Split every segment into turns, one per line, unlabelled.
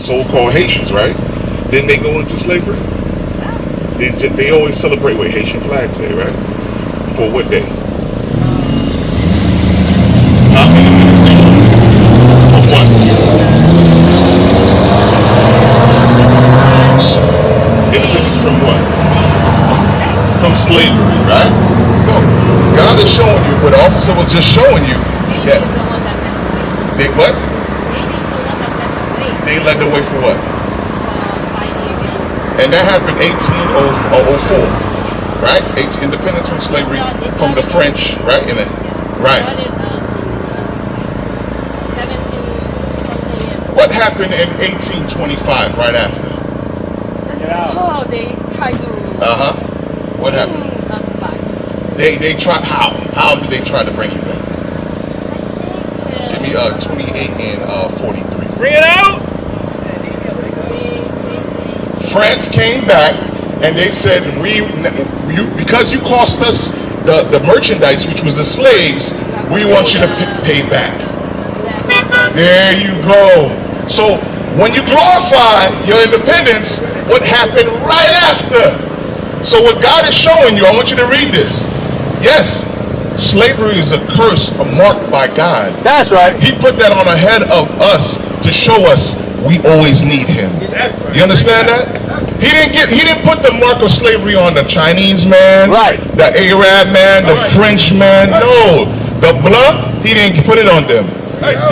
so-called Haitians, right? Didn't they go into slavery? They always celebrate with Haitian Flag Day, right? For what day? Independence Day. From what? Independence from what? From slavery, right? So God is showing you, what the officer was just showing you, that they what? They led the way for what? And that happened 1804, right? Independence from slavery, from the French, right? Right. What happened in 1825, right after?
Oh, they tried to.
What happened? They tried. How did they try to bring you back? Give me 28 and 43.
Bring it out.
France came back and they said, because you cost us the merchandise, which was the slaves, we want you to pay back. There you go. So when you glorify your independence, what happened right after? So what God is showing you, I want you to read this. Yes, slavery is a curse, a mark by God.
That's right.
He put that on ahead of us to show us we always need him. You understand that? He didn't put the mark of slavery on the Chinese man,
right,
the Arab man, the French man. No, the blood, he didn't put it on them.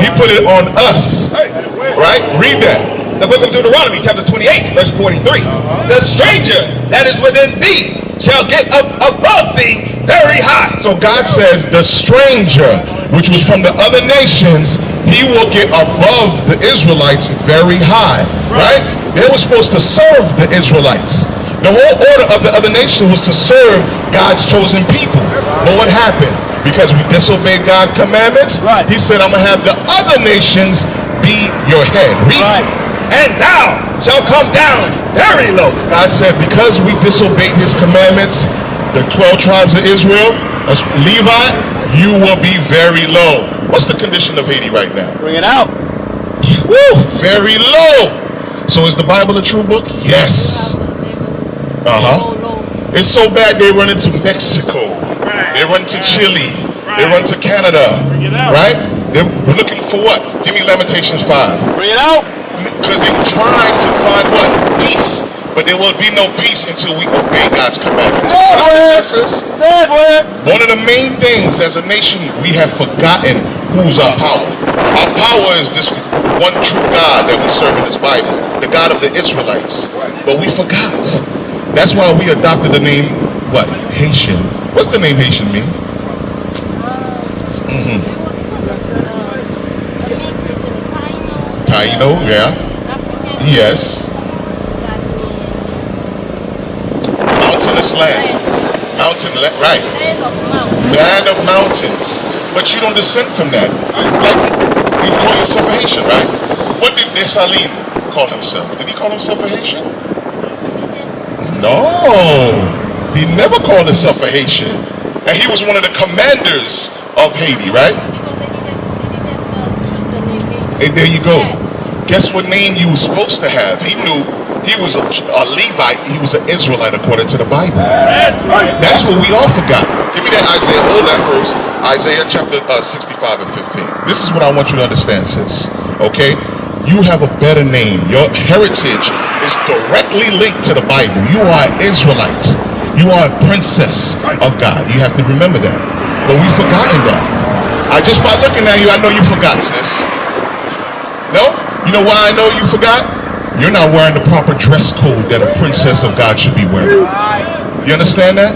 He put it on us. Right? Read that.
The book of Deuteronomy, chapter 28, verse 43. The stranger that is within thee shall get up above thee very high.
So God says the stranger, which was from the other nations, he will get above the Israelites very high. Right? They were supposed to serve the Israelites. The whole order of the other nations was to serve God's chosen people. But what happened? Because we disobeyed God's commandments, he said, I'm going to have the other nations be your head. Read.
And thou shalt come down very low.
God said, because we disobeyed his commandments, the 12 tribes of Israel, as Levi, you will be very low. What's the condition of Haiti right now?
Bring it out.
Woo, very low. So is the Bible a true book? Yes. It's so bad they run into Mexico. They run to Chile. They run to Canada. Right? They're looking for what? Give me Lamentations 5.
Bring it out.
Because they were trying to find what? Peace. But there will be no peace until we obey God's commandments. One of the main things as a nation, we have forgotten who's our power. Our power is this one true God that we serve in this Bible, the God of the Israelites. But we forgot. That's why we adopted the name, what? Haitian. What's the name Haitian mean? Taino, yeah. Yes. Mountainous land. Right. Land of mountains. But you don't descend from that. Like, you call yourself a Haitian, right? What did Dessalines call himself? Did he call himself a Haitian? No. He never called himself a Haitian. And he was one of the commanders of Haiti, right? And there you go. Guess what name you were supposed to have? He knew he was a Levite. He was an Israelite according to the Bible.
That's right.
That's what we all forgot. Give me that Isaiah. Hold that first. Isaiah chapter 65 and 15. This is what I want you to understand, sis. Okay? You have a better name. Your heritage is directly linked to the Bible. You are an Israelite. You are a princess of God. You have to remember that. But we've forgotten that. Just by looking at you, I know you forgot, sis. No? You know why I know you forgot? You're not wearing the proper dress code that a princess of God should be wearing. You understand that?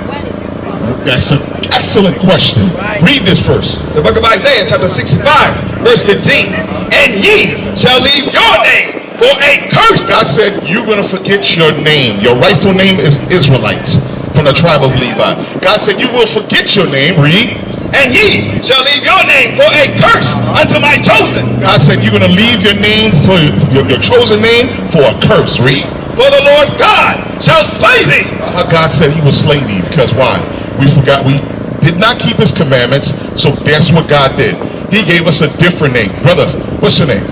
That's an excellent question. Read this first.
The book of Isaiah, chapter 65, verse 15. And ye shall leave your name for a curse.
God said, you're going to forget your name. Your rightful name is Israelites from the tribe of Levi. God said, you will forget your name. Read.
And ye shall leave your name for a curse unto my chosen.
God said, you're going to leave your name for your chosen name for a curse. Read.
For the Lord God shall slay thee.
God said he will slay thee. Because why? We forgot. We did not keep his commandments. So that's what God did. He gave us a different name. Brother, what's your name?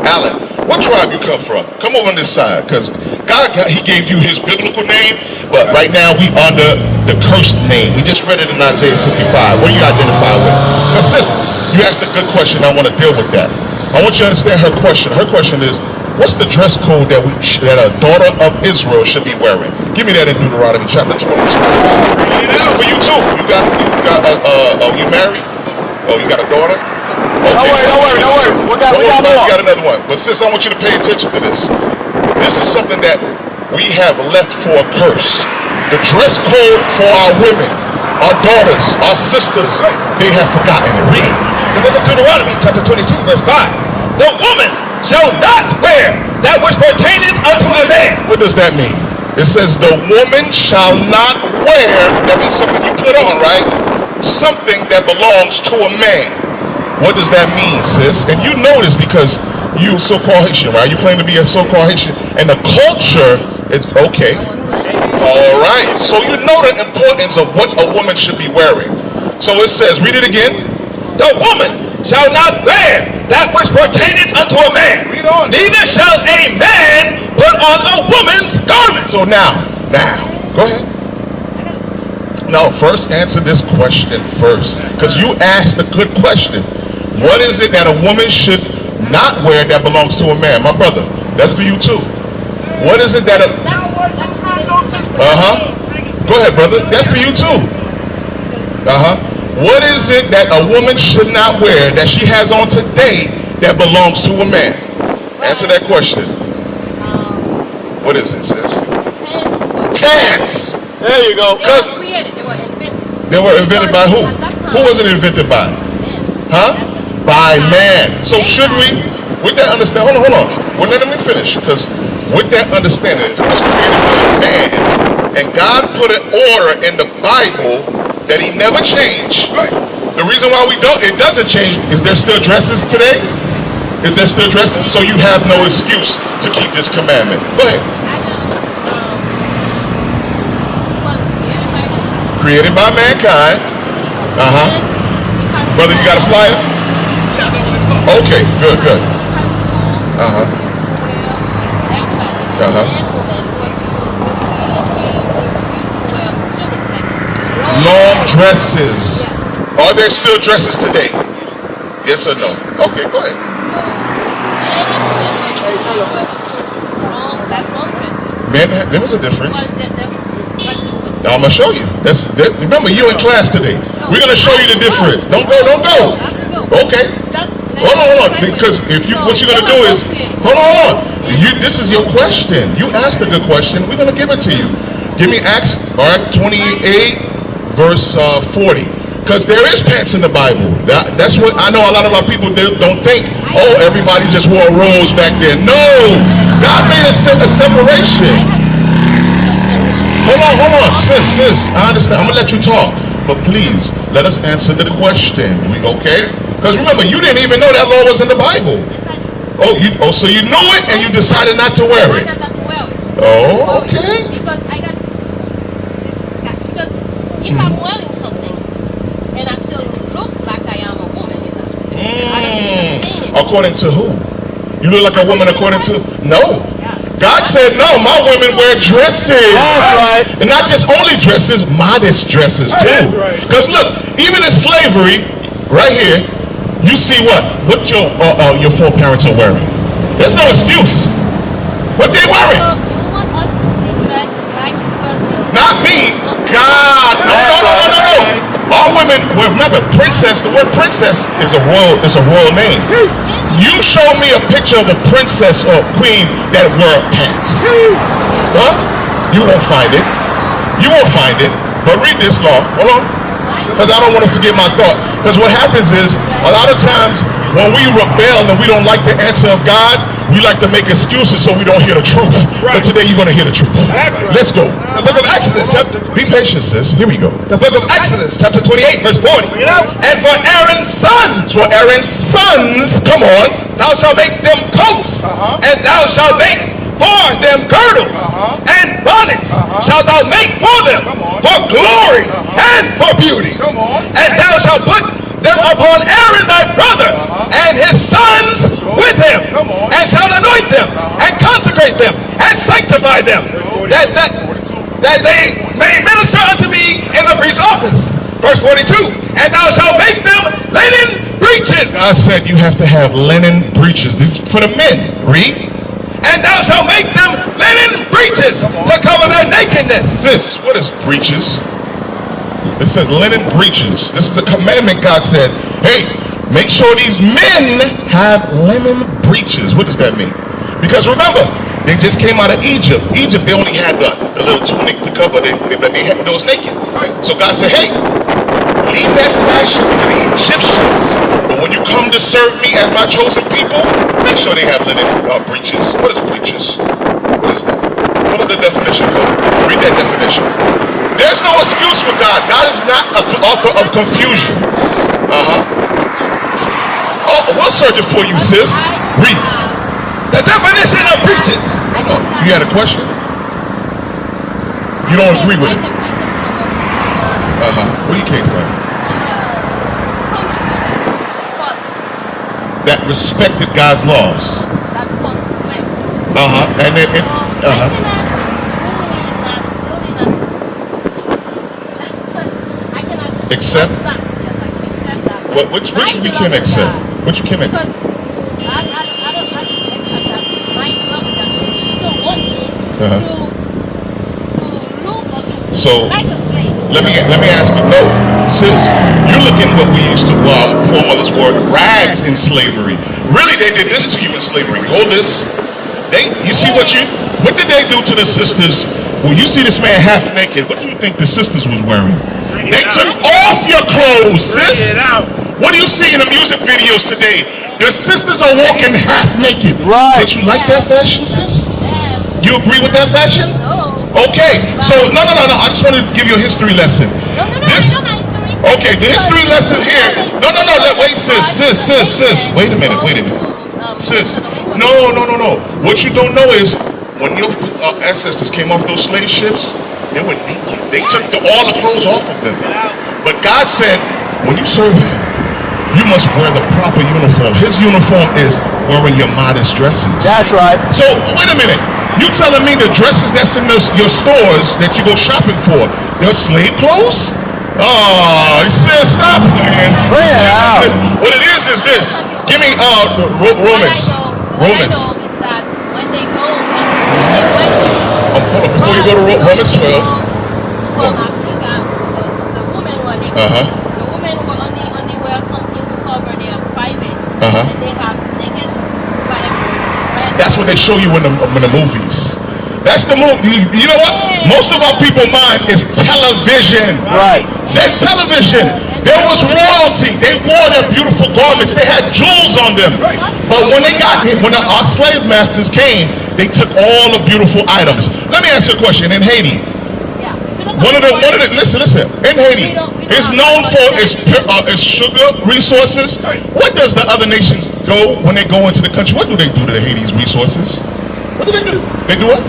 Alan. What tribe you come from? Come over on this side, because He gave you His biblical name, but right now we under the cursed name. We just read it in Isaiah 65. What do you identify with? Now, sister, you asked a good question. I want to deal with that. I want you to understand her question. Her question is, what's the dress code that a daughter of Israel should be wearing? Give me that in Deuteronomy chapter 22. This is for you too. You married? Oh, you got a daughter? Okay.
Don't worry. We got more.
We got another one. But sis, I want you to pay attention to this. This is something that we have left for a curse. The dress code for our women, our daughters, our sisters, they have forgotten it. Read.
The book of Deuteronomy, chapter 22, verse 5. The woman shall not wear that which pertaineth unto a man.
What does that mean? It says the woman shall not wear, that means something you put on, right? Something that belongs to a man. What does that mean, sis? And you know this because you so-called Haitian, right? You claim to be a so-called Haitian. And the culture is, okay. All right. So you know the importance of what a woman should be wearing. So it says, read it again.
The woman shall not wear that which pertaineth unto a man.
Read on.
Neither shall a man put on a woman's garment.
So now, go ahead. No, first answer this question first, because you asked a good question. What is it that a woman should not wear that belongs to a man? My brother, that's for you too. What is it that a... Go ahead, brother. That's for you too. What is it that a woman should not wear that she has on today that belongs to a man? Answer that question. What is it, sis? Pants.
There you go.
Because they were invented by who? Who was it invented by? Huh? By man. So should we, with that understanding, hold on. Well, let me finish. Because with that understanding, if it was created by a man, and God put an order in the Bible that He never changed, the reason why it doesn't change, is there still dresses today? Is there still dresses? So you have no excuse to keep this commandment. Go ahead. Created by mankind. Brother, you got a flyer? Okay, good. Long dresses. Are there still dresses today? Yes or no? Okay, go ahead. Men, there was a difference. Now I'm going to show you. Remember, you're in class today. We're going to show you the difference. Don't go. Okay. Hold on. Because what you're going to do is, hold on. This is your question. You asked a good question. We're going to give it to you. Give me Acts, 28, verse 40. Because there is pants in the Bible. That's what I know a lot of our people don't think. Oh, everybody just wore robes back then. No. God made a separation. Hold on, sis. I understand. I'm gonna let you talk, but please let us answer the question. Okay? Because remember, you didn't even know that law was in the Bible. So you knew it and you decided not to wear it. Oh, okay.
Because if I'm wearing something and I still look like I am a woman,
according to who? You look like a woman according to? No. God said, no, my women wear dresses.
That's right.
And not just only dresses, modest dresses too. Because look, even in slavery, right here, you see what your foreparents are wearing. There's no excuse. What they wearing?
You want us to be dressed like
Not me. God. No. All women, remember, princess, the word princess is a royal name. You show me a picture of a princess or queen that wore pants. Huh? You won't find it. But read this law. Hold on. Because I don't want to forget my thought. Because what happens is, a lot of times, when we rebel and we don't like the answer of God, we like to make excuses so we don't hear the truth. But today you're going to hear the truth. Let's go.
The book of Exodus,
Be patient, sis. Here we go.
The book of Exodus, chapter 28, verse 40. And for Aaron's sons, come on, thou shalt make them coats, and thou shalt make for them girdles, and bonnets shalt thou make for them, for glory and for beauty. And thou shalt put them upon Aaron thy brother and his sons with him. and shall anoint them, and consecrate them, and sanctify them, that they may minister unto me in the priest's office. Verse 42, and thou shalt make them linen breeches.
God said you have to have linen breeches. This is for the men. Read.
And thou shalt make them linen breeches to cover their nakedness.
Sis, what is breeches? It says linen breeches. This is the commandment. God said, hey, make sure these men have linen breeches. What does that mean? Because remember, they just came out of Egypt. Egypt, they only had the little tunic to cover. They was naked. So God said, hey, leave that fashion to the Egyptians. But when you come to serve me as my chosen people, make sure they have linen breeches. What is breeches? What is that? Pull up the definition, bro. Read that definition. There's no excuse for God. God is not an author of confusion. Oh, we'll search it for you, sis. Read.
The definition of breeches.
You had a question? You don't agree with it? Where you came from? That respected God's laws. And accept? Which we can accept? Which you can accept? So let me ask you, no, sis, you're looking what we used to foremothers were rags in slavery. Really, they did this to you in slavery. Hold this. You see what did they do to the sisters? When you see this man half naked, what do you think the sisters was wearing? They took off your clothes, sis. What do you see in the music videos today? The sisters are walking half naked.
Right.
Don't you like that fashion, sis? You agree with that fashion?
No.
Okay, so no. I just wanted to give you a history lesson.
No, I know my history.
Okay, the history lesson here. No. Wait, sis. Wait a minute. Sis. No. What you don't know is when your ancestors came off those slave ships, they were naked. They took all the clothes off of them. But God said, when you serve Him, you must wear the proper uniform. His uniform is wearing your modest dresses.
That's right.
So, wait a minute. You telling me the dresses that's in your stores that you go shopping for, they're slave clothes? Oh, he said, stop, man.
Bring it out.
What it is this. Give me Romans. Romans.
When they go and
Hold on, before you go to Romans 12.
the women were naked. The women will only wear something to cover their privates. And they have naked whatever.
That's what they show you in the movies. That's the movie. You know what? Most of our people mind is television.
Right.
There's television. There was royalty. They wore their beautiful garments. They had jewels on them. But when our slave masters came, they took all the beautiful items. Let me ask you a question. In Haiti, listen. In Haiti, it's known for its sugar resources. What does the other nations go when they go into the country? What do they do to the Haiti's resources? What do? They do what?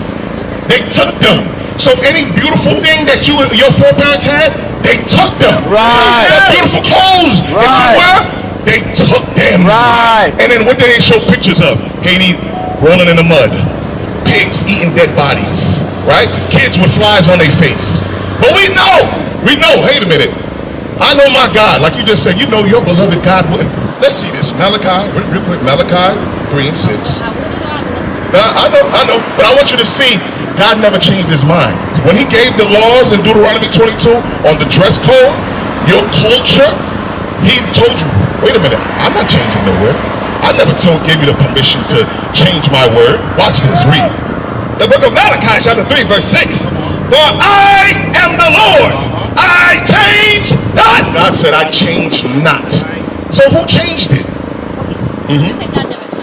They took them. So any beautiful thing that your foreparents had, they took them.
Right.
That beautiful clothes that you wear, they took them.
Right.
And then what did they show pictures of? Haiti rolling in the mud. Pigs eating dead bodies. Right? Kids with flies on their face. But we know, wait a minute. I know my God, like you just said, you know your beloved God wouldn't. Let's see this. Malachi, real quick, Malachi 3:6. I know, but I want you to see God never changed his mind. When he gave the laws in Deuteronomy 22 on the dress code, your culture, he told you, wait a minute, I'm not changing the word. I never gave you the permission to change my word. Watch this, read.
The book of Malachi, chapter 3, verse 6. For I am the Lord, I change not.
God said, I change not. So who changed it?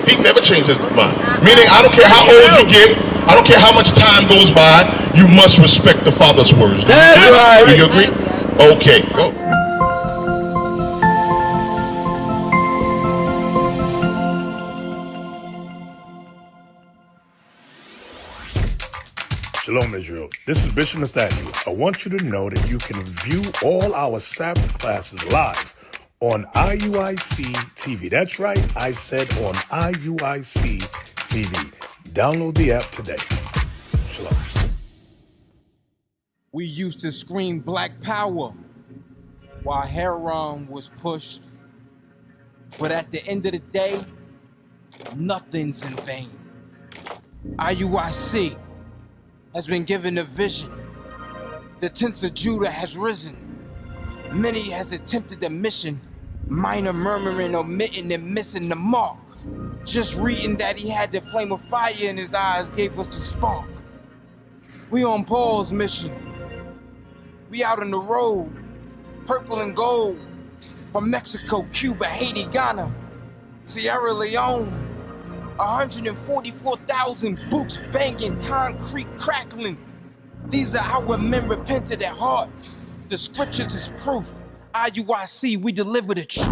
He never changed his mind. Meaning, I don't care how old you get, I don't care how much time goes by, you must respect the Father's words.
That's right.
Do you agree? Okay, go.
Shalom, Israel. This is Bishop Nathaniel. I want you to know that you can view all our Sabbath classes live on IUIC TV. That's right, I said on IUIC TV. Download the app today. Shalom.
We used to scream Black Power while heroin was pushed. But at the end of the day, nothing's in vain. IUIC has been given a vision. The tents of Judah has risen. Many has attempted the mission, minor murmuring, omitting, and missing the mark. Just reading that he had the flame of fire in his eyes gave us the spark. We on Paul's mission. We out on the road, purple and gold, from Mexico, Cuba, Haiti, Ghana, Sierra Leone. 144,000 boots banging, concrete crackling. These are our men repented at heart. The scriptures is proof. IUIC, we deliver the truth.